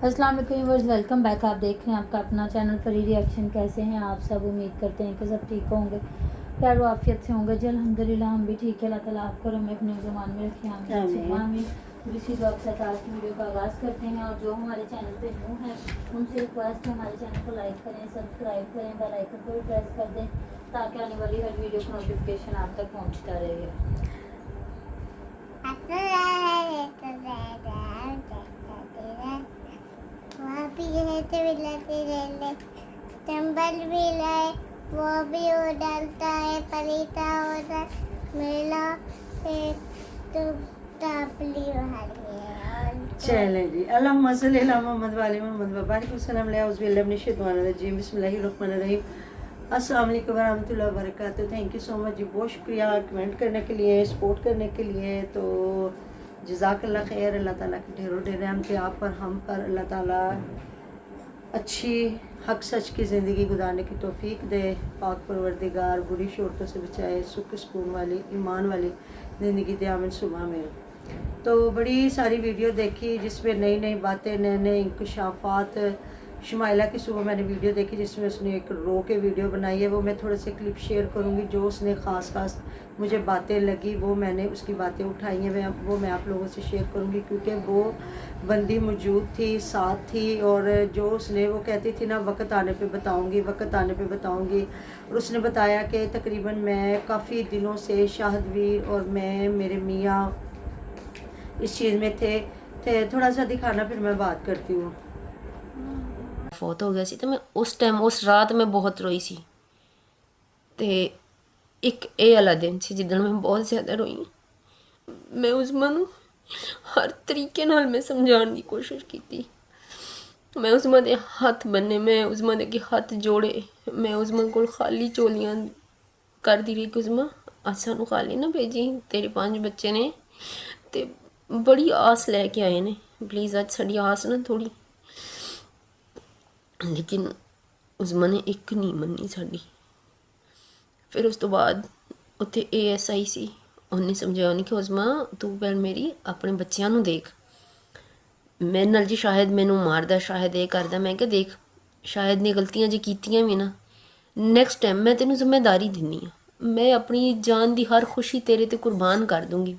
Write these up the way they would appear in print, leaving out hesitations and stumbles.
अस्सलाम वालेकुम viewers, welcome back. आप देख रहे हैं आपका अपना चैनल परी रिएक्शन। कैसे हैं आप सब? उम्मीद करते हैं कि सब ठीक होंगे, खैर आफियत से होंगे जी। अल्हम्दुलिल्लाह हम भी ठीक है। अल्लाह ताला आपको और हमें अपने ज़ुबान में रखे। आमीन। इसी दुआ के साथ आज की वीडियो का आगाज़ करते हैं। और जो हमारे चैनल पे न्यू है उनसे रिक्वेस्ट है हमारे चैनल को लाइक करें, सब्सक्राइब करें, बेल आइकन को भी प्रेस कर दें ताकि आने वाली हर वीडियो का नोटिफिकेशन आप तक पहुँचता रहे। भी है तो मिलाते रहने चंबल भी लाए वो भी उड़ाता है परीता उधर मेला तो टापली चलें जी। अल्लाहुम्मा सल्ली अला मोहम्मद वाले मोहम्मद वबारिक वसल्लम बिस्मिल्लाहिर्रहमानिर्रहीम अस्सलाम वालेकुम वरहमतुल्लाहि वबरकातुहू। थैंक यू सो मच जी, बहुत शुक्रिया कमेंट करने के लिए, सपोर्ट करने के लिए। तो जज़ाकल्लाह खैर। अल्लाह ताला की ढेरों ढेर रहमतें आप पर, हम पर। अल्लाह ताला अच्छी हक सच की ज़िंदगी गुजारने की तौफीक दे। पाक परवरदिगार बुरी शोरतों से बचाए, सुख सुकून वाली ईमान वाली ज़िंदगी दे। आमिन सुबह में तो बड़ी सारी वीडियो देखी जिसमें नई नई बातें, नए नए इंकशाफात। शुमाइला की सुबह मैंने वीडियो देखी जिसमें उसने एक रो के वीडियो बनाई है, वो मैं थोड़े से क्लिप शेयर करूँगी। जो उसने ख़ास मुझे बातें लगी वो मैंने उसकी बातें उठाई हैं, वो मैं आप लोगों से शेयर करूँगी क्योंकि वो बंदी मौजूद थी, साथ थी। और जो उसने वो कहती थी ना, वक्त आने पे बताऊँगी, वक्त आने पे बताऊँगी। और उसने बताया कि तकरीबन मैं काफ़ी दिनों से शाहदवीर और मैं, मेरे मियाँ इस चीज़ में थे। थोड़ा सा दिखाना, फिर मैं बात करती हूँ। फौत हो गया सी तो मैं उस टाइम उस रात मैं बहुत रोई सी। ते एक ये वाला दिन सी जिदन मैं बहुत ज़्यादा रोई। मैं उस्मा नूं हर तरीके नाल मैं समझाने की कोशिश की। मैं उस्मा दे हथ बन्ने, मैं उस्मा दे हथ जोड़े, मैं उस्मा कोल खाली चोलियां कर दी रही कि उस्मा अज सानू खाली ना भेजी, तेरे 5 बच्चे ने ते बड़ी आस लैके आए ने, प्लीज़ अज साड़ी आस ना थोड़ी। लेकिन उस्मा ने एक नहीं मन्नी साड़ी। फिर उस तो बाद उत्थे ASI सी, उन्हें समझाया नहीं कि उस्मा तू भैन मेरी अपने बच्चों नूं देख। मेरे नाल जी शायद मैनू मारदा, शायद ये करदा। मैं क्या देख, शायद ने गलतियां जी कीतियां भी ना, नैक्सट टाइम मैं तेनू जिम्मेदारी दिन्नी हाँ। मैं अपनी जान की हर खुशी तेरे ते कुर्बान कर दूँगी।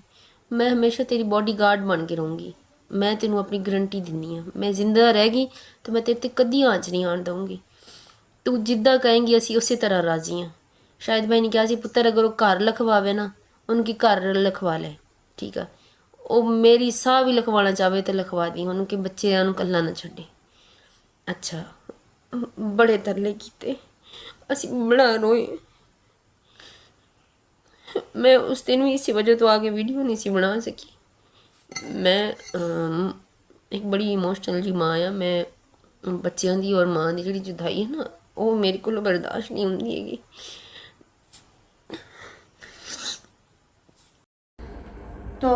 मैं हमेशा तेरी बॉडी गार्ड बन के रहूँगी। मैं तेनू अपनी गारंटी दिन्नी हाँ। मैं जिंदा रहेगी तो मैं तेरे ते कदी आँच नहीं आन दूँगी। तू जिद्दां कहेंगी असी उस तरह राजी हाँ। शायद मैं नहीं कहा सी पुत्तर अगर वो घर लिखवावे ना, उनकी घर लिखवा ले, ठीक है। वो मेरी साह भी लिखवाना चाहे तो लिखवा दी उनके बच्चों कल्ला ना छड्डे। अच्छा, बड़े तरले कीते, असी बड़ा रोए। मैं उस दिन भी इसी वजह तो आगे वीडियो नहीं सी बना सकी। मैं एक बड़ी इमोशनल जी माँ आ। मैं बच्चों की और माँ की जी जुदाई है ना, वो मेरे को बर्दाश्त नहीं होंगी हैगी। तो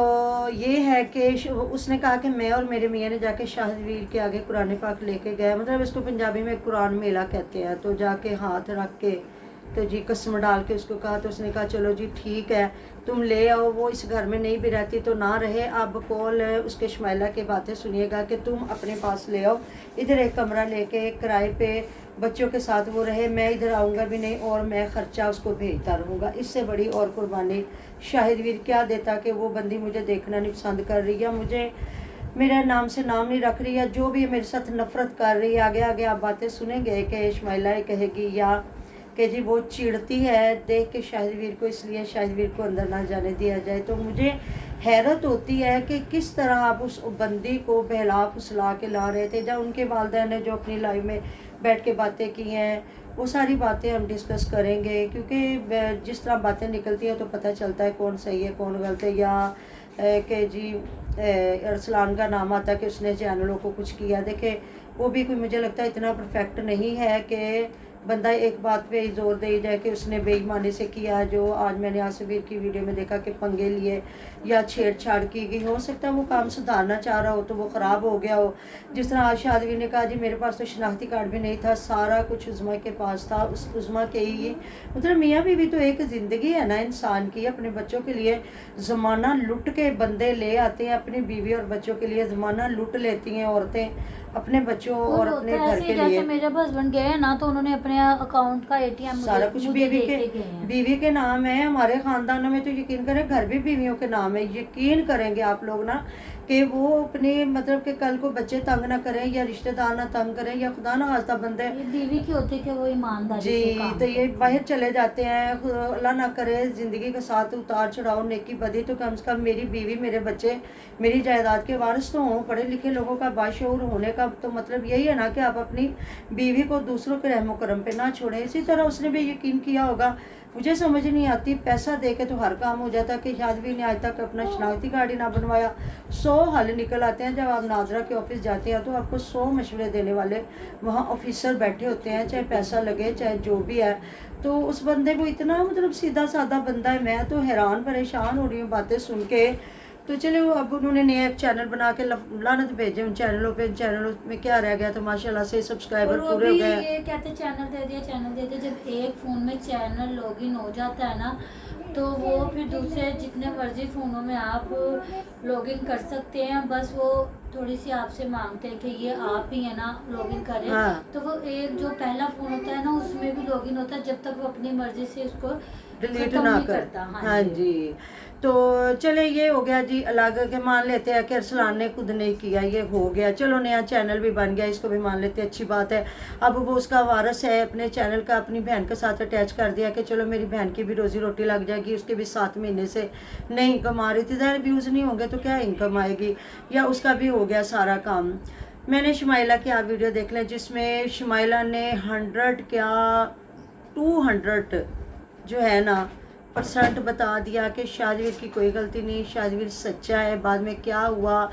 ये है कि उसने कहा कि मैं और मेरे मियाँ ने जाके शाहदवीर के आगे कुरान पाक लेके गए, मतलब इसको पंजाबी में कुरान मेला कहते हैं। तो जाके हाथ रख के तो जी कसम डाल के उसको कहा। तो उसने कहा चलो जी ठीक है, तुम ले आओ। वो इस घर में नहीं भी रहती तो ना रहे। अब कॉल उसके शुमाइला की बातें सुनिएगा कि तुम अपने पास ले आओ, इधर एक कमरा लेके किराए पे बच्चों के साथ वो रहे। मैं इधर आऊँगा भी नहीं और मैं ख़र्चा उसको भेजता रहूँगा। इससे बड़ी और कुर्बानी शाहिदवीर क्या देता कि वो बंदी मुझे देखना नहीं पसंद कर रही है, मुझे मेरा नाम से नाम नहीं रख रही है, जो भी मेरे साथ नफ़रत कर रही है। आगे आगे आप बातें सुनेंगे कि शुमाइला कहेगी या कि जी वो चिढ़ती है देख के शाहिदवीर को, इसलिए शाहिदवीर को अंदर ना जाने दिया जाए। तो मुझे हैरत होती है कि किस तरह आप उस बंदी को बहला फुसला के ला रहे थे। जब उनके वालिदैन ने जो अपनी लाइफ में बैठ के बातें की हैं वो सारी बातें हम डिस्कस करेंगे, क्योंकि जिस तरह बातें निकलती हैं तो पता चलता है कौन सही है कौन गलत है। या कि जी अरसलान का नाम आता है कि उसने चैनलों को कुछ किया। देखे वो भी कोई मुझे लगता है इतना परफेक्ट नहीं है कि बंदा एक बात पे जोर दे जाए कि उसने बेईमानी से किया। जो आज मैंने आसवीर की वीडियो में देखा कि पंगे लिए या छेड़छाड़ की गई, हो सकता है वो काम सुधारना चाह रहा हो तो वो ख़राब हो गया हो। जिस तरह आज शादवी ने कहा जी मेरे पास तो शनाख्ती कार्ड भी नहीं था, सारा कुछ उज़्मा के पास था। उस उज़्मा के ही मतलब मियाँ बीवी तो एक ज़िंदगी है ना इंसान की। अपने बच्चों के लिए ज़माना लुट के बंदे ले आते हैं, अपनी बीवी और बच्चों के लिए ज़माना लुट लेती हैं औरतें। अपने बच्चों और होता अपने है घर ऐसे के जैसे लिए। मेरे हस्बैंड गए हैं ना, तो उन्होंने अपने अकाउंट का एटीएम सारा कुछ बीवी गए के हैं। बीवी के नाम है। हमारे खानदानों में तो यकीन करें घर भी बीवियों के नाम है। यकीन करेंगे आप लोग ना कि वो अपने मतलब कि कल को बच्चे तंग ना करें या रिश्तेदार ना तंग करें या खुदा ना खास्ता बंदे ये बीवी की होती है कि वो ईमानदारी से जी, काम तो ये करती है। बाहर चले जाते हैं, अल्लाह ना करे ज़िंदगी के साथ उतार चढ़ाव नेकी बदी, तो कम से कम मेरी बीवी मेरे बच्चे मेरी जायदाद के वारिस तो हों। पढ़े लिखे लोगों का बाशऊर होने का तो मतलब यही है ना कि आप अपनी बीवी को दूसरों के रहमो करम पे ना छोड़ें। इसी तरह उसने भी यकीन किया होगा। मुझे समझ नहीं आती, पैसा दे के तो हर काम हो जाता कि शायद भी ने आज तक अपना शनाख्ती कार्ड ही ना बनवाया। 100 हल निकल आते हैं। जब आप नाजरा के ऑफिस जाते हैं तो आपको 100 मशवरे देने वाले वहाँ ऑफिसर बैठे होते हैं, चाहे पैसा लगे चाहे जो भी है। तो उस बंदे को इतना मतलब सीधा साधा बंदा है, मैं तो हैरान परेशान हो रही हूँ बातें सुन के। तो चलो अब उन्होंने नया एक चैनल बना के लानत भेजे उन चैनलों पे। चैनलों में क्या रह गया, तो माशाल्लाह से सब्सक्राइबर और वो पूरे हो भी गए। ये कहते चैनल दे दिया, चैनल दे दिया। जब एक फ़ोन में चैनल लॉगिन हो जाता है ना, तो वो फिर दूसरे जितने मर्जी फ़ोनों में आप लॉगिन कर सकते हैं। बस वो थोड़ी सी आपसे मांगते हैं कि ये आप ही है ना लॉगिन करें। हाँ। तो वो एक जो पहला फ़ोन होता है ना, उसमें भी लॉगिन होता है जब तक वो अपनी मर्जी से उसको डिलीट खत्म ना नहीं कर। करता। हाँ जी। तो चले ये हो गया जी अलग के मान लेते हैं कि अरसलान ने खुद नहीं किया, ये हो गया। चलो नया चैनल भी बन गया, इसको भी मान लेते हैं, अच्छी बात है। अब वो उसका वारस है, अपने चैनल का अपनी बहन के साथ अटैच कर दिया कि चलो मेरी बहन की भी रोजी रोटी लग जाएगी। उसके भी 7 महीने से नहीं इनकम आ रही थी। ज़ाहिर व्यूज़ नहीं होंगे तो क्या इनकम आएगी, या उसका भी हो गया सारा काम। मैंने शमाइला की आप वीडियो देख लें जिसमें शमाइला ने 100 क्या 200 जो है ना % बता दिया कि शादवीर की कोई गलती नहीं, शादवीर सच्चा है। बाद में क्या हुआ,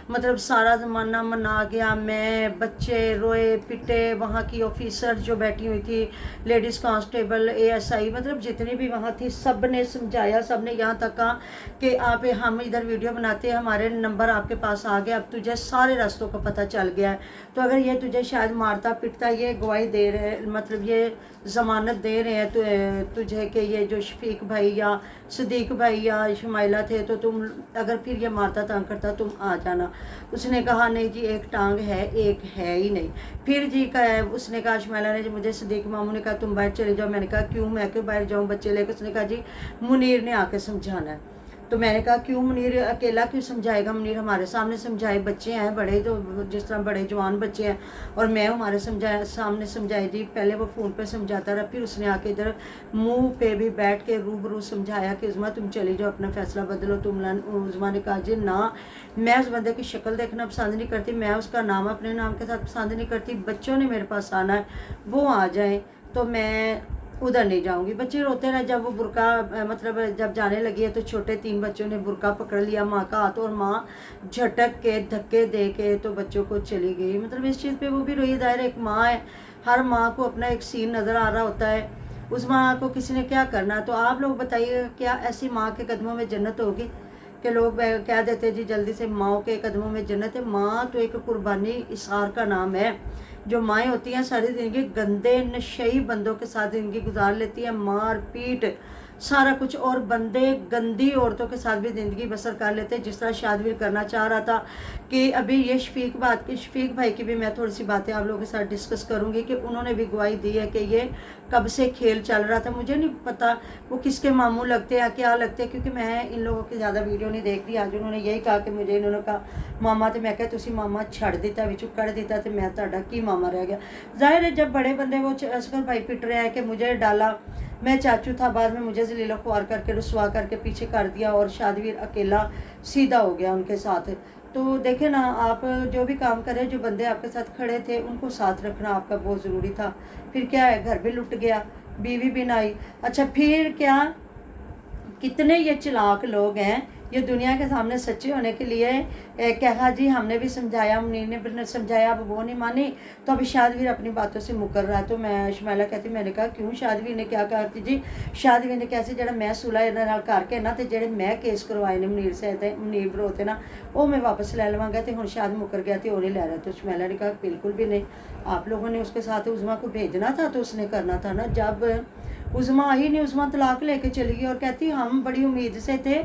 मतलब सारा ज़माना मना गया। मैं बच्चे रोए पिटे, वहाँ की ऑफिसर जो बैठी हुई थी, लेडीज़ कांस्टेबल, ASI, मतलब जितनी भी वहाँ थी, सब ने समझाया। सब ने यहाँ तक कहा कि आप हम इधर वीडियो बनाते हैं, हमारे नंबर आपके पास आ गया, अब तुझे सारे रास्तों का पता चल गया है। तो अगर ये तुझे शायद मारता पिटता, ये गवाही दे रहे, मतलब ये ज़मानत दे रहे हैं तो तुझे कि ये जो शफीक भाई या सदीक भाई या शमाइला थे, तो तुम अगर फिर ये मारता तंग करता तुम आ जाना। उसने कहा नहीं जी एक टांग है, एक है ही नहीं। फिर जी का उसने कहा, शमाइला ने, जी मुझे सदीक मामू ने कहा तुम बाहर चले जाओ। मैंने कहा क्यों, मैं क्यों बाहर जाऊँ बच्चे लेकर। उसने कहा जी मुनीर ने आके समझाना है। तो मैंने कहा क्यों, मुनीर अकेला क्यों समझाएगा, मुनीर हमारे सामने समझाए, बच्चे हैं बड़े, तो जिस तरह बड़े जवान बच्चे हैं, और मैं हमारे सामने समझाए। जी पहले वो फ़ोन पे समझाता रहा, फिर उसने आके इधर मुंह पे भी बैठ के रूबरू समझाया कि उज़मा तुम चली जाओ, अपना फ़ैसला बदलो। उज़मा ने कहा जी ना, मैं उस बंदे की शक्ल देखना पसंद नहीं करती, मैं उसका नाम अपने नाम के साथ पसंद नहीं करती। बच्चों ने मेरे पास आना है, वो आ जाएँ तो मैं उधर नहीं जाऊंगी। बच्चे रोते रहे। जब वो बुरका मतलब जब जाने लगी है तो छोटे 3 बच्चों ने बुरका पकड़ लिया माँ का हाथ, और माँ झटक के धक्के दे के तो बच्चों को चली गई। मतलब इस चीज़ पे वो भी रोई। दायरा एक माँ है, हर माँ को अपना एक सीन नज़र आ रहा होता है, उस माँ को किसी ने क्या करना। तो आप लोग बताइए क्या ऐसी माँ के कदमों में जन्नत होगी कि लोग कह देते जी जल्दी से माँ के कदमों में जन्नत है। माँ तो एक कुर्बानी इसार का नाम है। जो माएँ होती हैं सारी ज़िंदगी गंदे नशई बंदों के साथ ज़िंदगी गुजार लेती है, मार पीट सारा कुछ, और बंदे गंदी औरतों के साथ भी ज़िंदगी बसर कर लेते हैं। जिस तरह शादवीर करना चाह रहा था कि अभी ये शफीक भाई की भी मैं थोड़ी सी बातें आप लोगों के साथ डिस्कस करूंगी कि उन्होंने भी गवाही दी है कि ये कब से खेल चल रहा था। मुझे नहीं पता वो किसके मामू लगते हैं क्या लगते हैं, क्योंकि मैं इन लोगों की ज़्यादा वीडियो नहीं देख रही। आज उन्होंने यही कहा कि मुझे, इन्होंने कहा मामा, तो मैं कहा तुसी मामा छड़ दिता विचों कढ़ दिता तो मैं तुहाडा की मामा रह गया। जाहिर है जब बड़े बंदे वो असगर भाई पिट रहे हैं कि मुझे डाला, मैं चाचू था, बाद में मुझे जलीला ख्वार करके रुसवा करके पीछे कर दिया, और शादवीर अकेला सीधा हो गया उनके साथ। तो देखे ना, आप जो भी काम करें, जो बंदे आपके साथ खड़े थे उनको साथ रखना आपका बहुत ज़रूरी था। फिर क्या है, घर भी लुट गया, बीवी भी ना आई। अच्छा फिर क्या, कितने ये चालाक लोग हैं, ये दुनिया के सामने सच्चे होने के लिए कहा जी हमने भी समझाया, मुनीर ने भी समझाया, अब वो नहीं मानी, तो अभी शादवीर अपनी बातों से मुकर रहा है। तो मैं शमाइला कहती, मैंने कहा क्यों, शादवीर ने क्या कहा जी, शादवीर ने कैसे जरा मैं सुलह इहदे नाल करके ना, तो जेडे मैं केस करवाए ने मुनीर से ते मुनीर बरोते ना, वो मैं वापस ले लवांगा, तो हुण शाद मुकर गया तो वो नहीं ले रहा। तो शमाइला ने कहा बिल्कुल भी नहीं, आप लोगों ने उसके साथ उज़मा को भेजना था तो उसने करना था ना। जब उज़मा आई नहीं, उज़मा तलाक लेके चली गई और कहती हम बड़ी उम्मीद से थे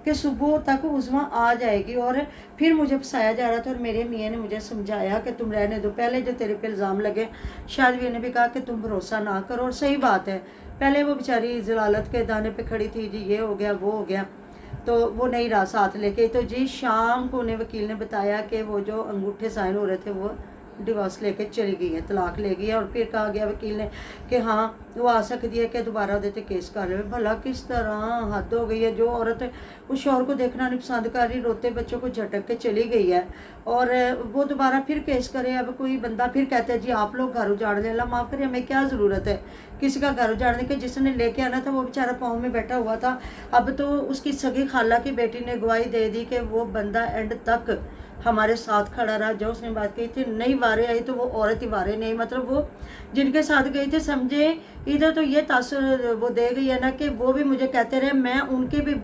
कि सुबह तक उज़मा आ जाएगी। और फिर मुझे फंसाया जा रहा था और मेरे मियाँ ने मुझे समझाया कि तुम रहने दो। पहले जो तेरे पे इल्ज़ाम लगे, शादवी ने भी कहा कि तुम भरोसा ना करो, और सही बात है। पहले वो बेचारी जलालत के दाने पे खड़ी थी, जी ये हो गया वो हो गया, तो वो नहीं रहा साथ लेके। तो जी शाम को उन्हें वकील ने बताया कि वो जो अंगूठे साइन हो रहे थे वो डिवोर्स लेके चली गई है, तलाक ले गई है। और फिर कहा गया वकील ने कि हाँ वो आ सकती है कि दोबारा देते केस कर ले। भला किस तरह हद हो गई है। जो औरत उस शौहर को देखना नहीं पसंद कर रही, रोते बच्चों को झटक के चली गई है, और वो दोबारा फिर केस करे। अब कोई बंदा फिर कहता है जी आप लोग घर उजाड़ लें, अल्लाह माफ़ करिए, हमें क्या ज़रूरत है किसी का घर उजाड़ने की। जिसने लेके आना था वो बेचारा पाँव में बैठा हुआ था। अब तो उसकी सगी खाला की बेटी ने गवाही दे दी कि वो बंदा एंड तक हमारे साथ खड़ा रहा। जो उसने बात कही थी, नई वारे आई तो वो औरत ही वारे नहीं, मतलब वो जिनके साथ गई थी, समझे इधर तो ये तासुर वो दे गई है ना कि वो भी मुझे कहते रहे, मैं उनके भी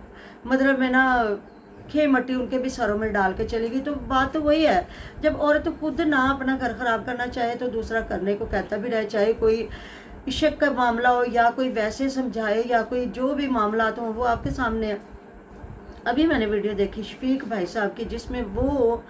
मतलब मैं ना खे मट्टी उनके भी सरों में डाल के चली गई। तो बात तो वही है, जब औरत खुद ना अपना घर ख़राब करना चाहे तो दूसरा करने को कहता भी रहे, चाहे कोई इश्क का मामला हो या कोई वैसे समझाए या कोई जो भी मामला हो वो आपके सामने है। अभी मैंने वीडियो देखी शफीक भाई साहब की, जिसमें वो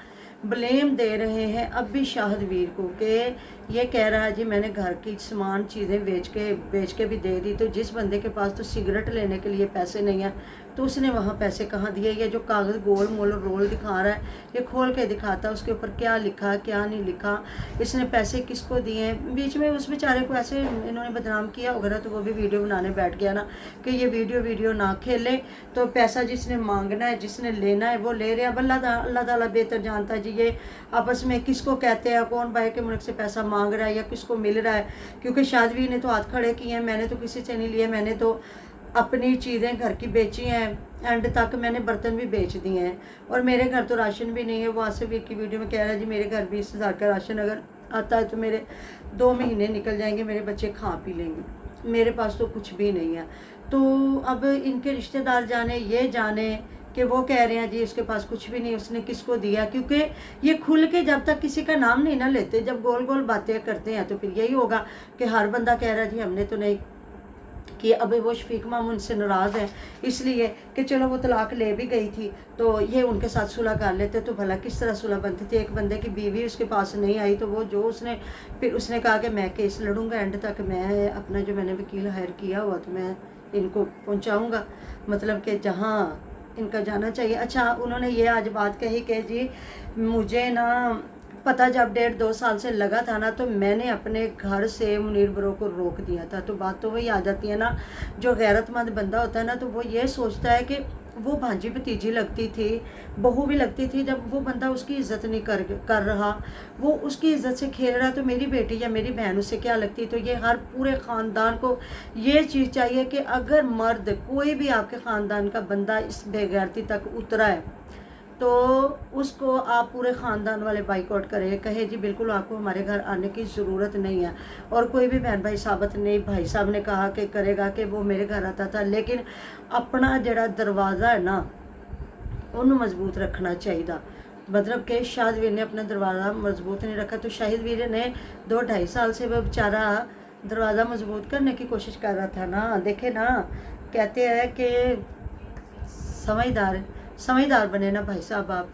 ब्लेम दे रहे हैं अब भी शाहदवीर को कि ये कह रहा है जी मैंने घर की सामान चीज़ें बेच के भी दे दी। तो जिस बंदे के पास तो सिगरेट लेने के लिए पैसे नहीं है तो उसने वहाँ पैसे कहाँ दिए। ये जो कागज़ गोल मोल रोल दिखा रहा है, ये खोल के दिखाता है उसके ऊपर क्या लिखा क्या नहीं लिखा, इसने पैसे किसको दिए। बीच में उस बेचारे को ऐसे इन्होंने बदनाम किया वगैरह, तो वो भी वीडियो बनाने बैठ गया ना कि ये वीडियो ना खेले। तो पैसा जिसने मांगना है, जिसने लेना है वो ले रहे हैं। अब अल्लाह ताला बेहतर जानता है जी ये आपस में किसको कहते हैं, कौन बाहर के मुल्क से पैसा मांग रहा है या किसको मिल रहा है। क्योंकि शादवी ने तो हाथ खड़े किए हैं, मैंने तो किसी से नहीं लिए, मैंने तो अपनी चीज़ें घर की बेची हैं, एंड तक मैंने बर्तन भी बेच दिए हैं, और मेरे घर तो राशन भी नहीं है। वो आसिफ की वीडियो में कह रहा है जी मेरे घर 20,000 का राशन अगर आता है तो मेरे 2 महीने निकल जाएंगे, मेरे बच्चे खा पी लेंगे, मेरे पास तो कुछ भी नहीं है। तो अब इनके रिश्तेदार जाने ये जाने कि वो कह रहे हैं जी उसके पास कुछ भी नहीं, उसने किसको दिया। क्योंकि ये खुल के जब तक किसी का नाम नहीं ना लेते, जब गोल गोल बातें करते हैं तो फिर यही होगा कि हर बंदा कह रहा है जी हमने तो नहीं कि अब वो शफीक माम उनसे नाराज़ है इसलिए कि चलो वो तलाक ले भी गई थी तो ये उनके साथ सुलह कर लेते। तो भला किस तरह सुलह बनती थी। एक बंदे की बीवी उसके पास नहीं आई तो वो जो उसने फिर उसने कहा कि मैं केस लड़ूंगा, एंड तक मैं अपना जो मैंने वकील हायर किया हुआ तो मैं इनको पहुंचाऊंगा, मतलब कि जहाँ इनका जाना चाहिए। अच्छा उन्होंने ये आज बात कही कि जी मुझे ना पता जब 1.5-2 साल से लगा था ना तो मैंने अपने घर से मुनीर ब्रो को रोक दिया था। तो बात तो वही आ जाती है ना, जो गैरतमंद बंदा होता है ना तो वो ये सोचता है कि वो भांजी भतीजी लगती थी, बहू भी लगती थी, जब वो बंदा उसकी इज़्ज़त नहीं कर रहा, वो उसकी इज़्ज़त से खेल रहा तो मेरी बेटी या मेरी बहन उससे क्या लगती। तो ये हर पूरे ख़ानदान को ये चीज़ चाहिए कि अगर मर्द कोई भी आपके ख़ानदान का बंदा इस बेगैरती तक उतरा है तो उसको आप पूरे ख़ानदान वाले बाइकआउट करें, कहे जी बिल्कुल आपको हमारे घर आने की ज़रूरत नहीं है। और कोई भी बहन भाई साबित नहीं, भाई साहब ने कहा कि करेगा कि वो मेरे घर आता था, लेकिन अपना जड़ा दरवाज़ा है ना उन्होंने मजबूत रखना चाहिए। मतलब कि शाहदवीर ने अपना दरवाज़ा मजबूत नहीं रखा तो शाहदवीर ने 2-2.5 साल से वो बेचारा दरवाज़ा मजबूत करने की कोशिश कर रहा था ना। देखे ना, कहते हैं कि समझदार बने ना भाई साहब आप।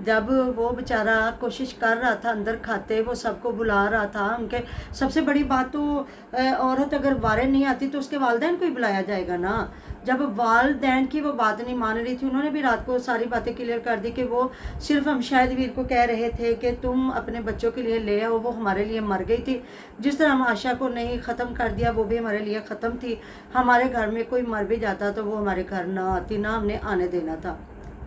जब वो बेचारा कोशिश कर रहा था अंदर खाते, वो सबको बुला रहा था, उनके सबसे बड़ी बात तो औरत अगर वारे नहीं आती तो उसके वालिदैन को ही बुलाया जाएगा ना। जब वालिदैन की वो बात नहीं मान रही थी, उन्होंने भी रात को सारी बातें क्लियर कर दी कि वो सिर्फ हम शाहदवीर को कह रहे थे कि तुम अपने बच्चों के लिए ले आओ, वो हमारे लिए मर गई थी। जिस तरह हम आशा को नहीं ख़त्म कर दिया वो भी हमारे लिए ख़त्म थी। हमारे घर में कोई मर भी जाता तो वो हमारे घर ना आती, ना हमने आने देना था।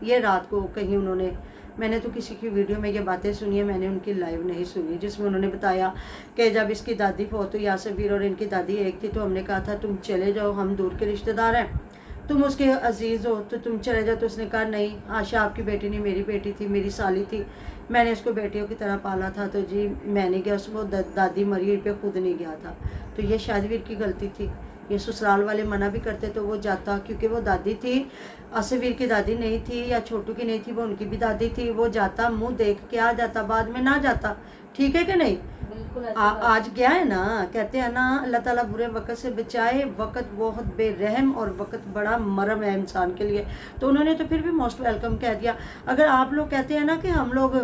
ये रात को कहीं उन्होंने, मैंने तो किसी की वीडियो में ये बातें सुनी है, मैंने उनकी लाइव नहीं सुनी, जिसमें उन्होंने बताया कि जब इसकी दादी फौत हुई, यासवीर और इनकी दादी एक थी, तो हमने कहा था तुम चले जाओ, हम दूर के रिश्तेदार हैं, तुम उसके अजीज़ हो तो तुम चले जाओ। तो उसने कहा नहीं, आशा आपकी बेटी नहीं, मेरी बेटी थी, मेरी साली थी, मैंने इसको बेटियों की तरह पाला था, तो जी मैं नहीं गया। उसको दादी मरी पे खुद नहीं गया था। तो ये शाहदवीर की गलती थी। ये ससुराल वाले मना भी करते तो वो जाता, क्योंकि वो दादी थी, आसिफवीर की दादी नहीं थी या छोटू की नहीं थी, वो उनकी भी दादी थी। वो जाता, मुंह देख के आ जाता, बाद में ना जाता। ठीक है कि नहीं। बिल्कुल ऐसी बात आज गया है ना, कहते हैं ना अल्लाह ताला बुरे वक्त से बचाए, वक्त बहुत बेरहम और वक्त बड़ा मरम है इंसान के लिए। तो उन्होंने तो फिर भी मोस्ट वेलकम कह दिया। अगर आप लोग कहते हैं ना कि हम लोग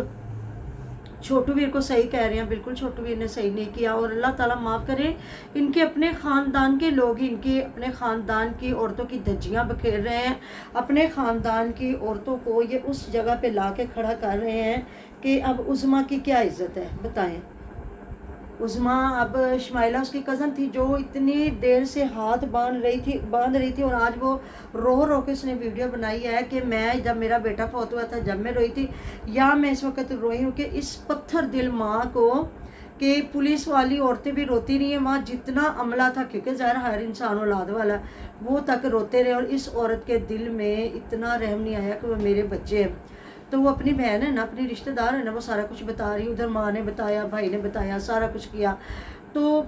छोटू वीर को सही कह रहे हैं, बिल्कुल छोटू वीर ने सही नहीं किया, और अल्लाह ताला माफ़ करे, इनके अपने ख़ानदान के लोग ही इनके अपने ख़ानदान की औरतों की धज्जियाँ बखेर रहे हैं, अपने ख़ानदान की औरतों को ये उस जगह पे ला के खड़ा कर रहे हैं कि अब उज़्मा की क्या इज़्ज़त है बताएं। उज़्मा अब शमाइला उसकी कज़न थी जो इतनी देर से हाथ बांध रही थी और आज वो रो के उसने वीडियो बनाई है कि मैं जब मेरा बेटा फौत हुआ था, जब मैं रोई थी, या मैं इस वक्त रोई हूँ कि इस पत्थर दिल माँ को, कि पुलिस वाली औरतें भी रोती नहीं है, वहाँ जितना अमला था, क्योंकि ज़ाहिर हर इंसान औलाद वाला, वो तक रोते रहे, और इस औरत के दिल में इतना रहम नहीं आया कि वो मेरे बच्चे हैं। तो वो अपनी बहन है ना, अपनी रिश्तेदार है ना, वो सारा कुछ बता रही, उधर माँ ने बताया, भाई ने बताया, सारा कुछ किया। तो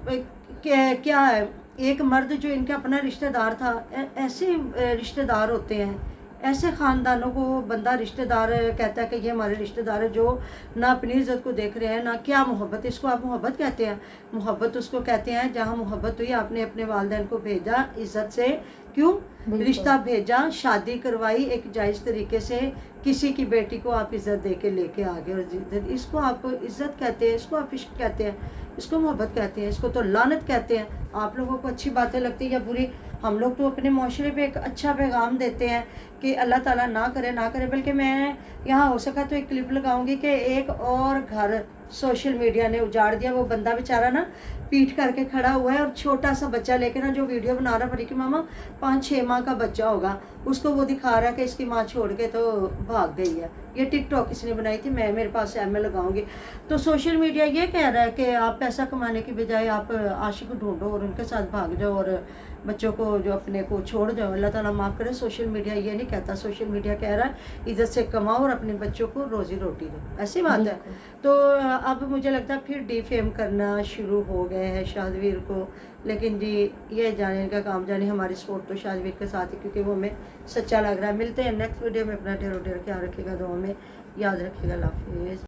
क्या है, एक मर्द जो इनका अपना रिश्तेदार था, ऐसे रिश्तेदार होते हैं, ऐसे ख़ानदानों को बंदा रिश्तेदार कहता है कि ये हमारे रिश्तेदार है, जो ना अपनी इज़्ज़त को देख रहे हैं ना क्या मोहब्बत। इसको आप मोहब्बत कहते हैं? मोहब्बत उसको कहते हैं जहाँ मोहब्बत हुई, आपने अपने वालिदैन को भेजा इज़्ज़त से, क्यों रिश्ता भेजा, शादी करवाई एक जायज़ तरीके से, किसी की बेटी को आप इज़्ज़त दे के लेके आ गए, और इसको आप इज़्ज़त कहते हैं, इसको आप इश्क कहते हैं, इसको मोहब्बत कहते हैं, इसको तो लानत कहते हैं। आप लोगों को अच्छी बातें लगती है या बुरी? हम लोग तो अपने माशरे पे एक अच्छा पैगाम देते हैं कि अल्लाह ताला ना करे। बल्कि मैं यहाँ हो सका तो एक क्लिप लगाऊंगी कि एक और घर सोशल मीडिया ने उजाड़ दिया। वो बंदा बेचारा ना पीठ करके खड़ा हुआ है और छोटा सा बच्चा लेके ना जो वीडियो बना रहा है, कि मामा 5-6 माह का बच्चा होगा, उसको वो दिखा रहा है कि इसकी माँ छोड़ के तो भाग गई है। ये टिकटॉक किसने बनाई थी, मैं मेरे पास है, मैं लगाऊंगी। तो सोशल मीडिया ये कह रहा है कि आप पैसा कमाने की बजाय आप आशिक ढूंढो और उनके साथ भाग जाओ और बच्चों को जो अपने को छोड़ जाओ। अल्लाह ताला माफ़ करे, सोशल मीडिया ये नहीं कहता। सोशल मीडिया कह रहा है इज्जत से कमाओ और अपने बच्चों को रोज़ी रोटी दो, ऐसी बात है। तो अब मुझे लगता है फिर डिफेम करना शुरू हो गए हैं शाहदवीर को। लेकिन जी ये जाने का काम जाने, हमारी सपोर्ट तो शाहदवीर के साथ है क्योंकि वो हमें सच्चा लग रहा है। मिलते हैं नेक्स्ट वीडियो में। अपना ढेरों ढेर ख्याल रखिएगा, दुआ में याद रखिएगा। अल्लाह हाफिज़।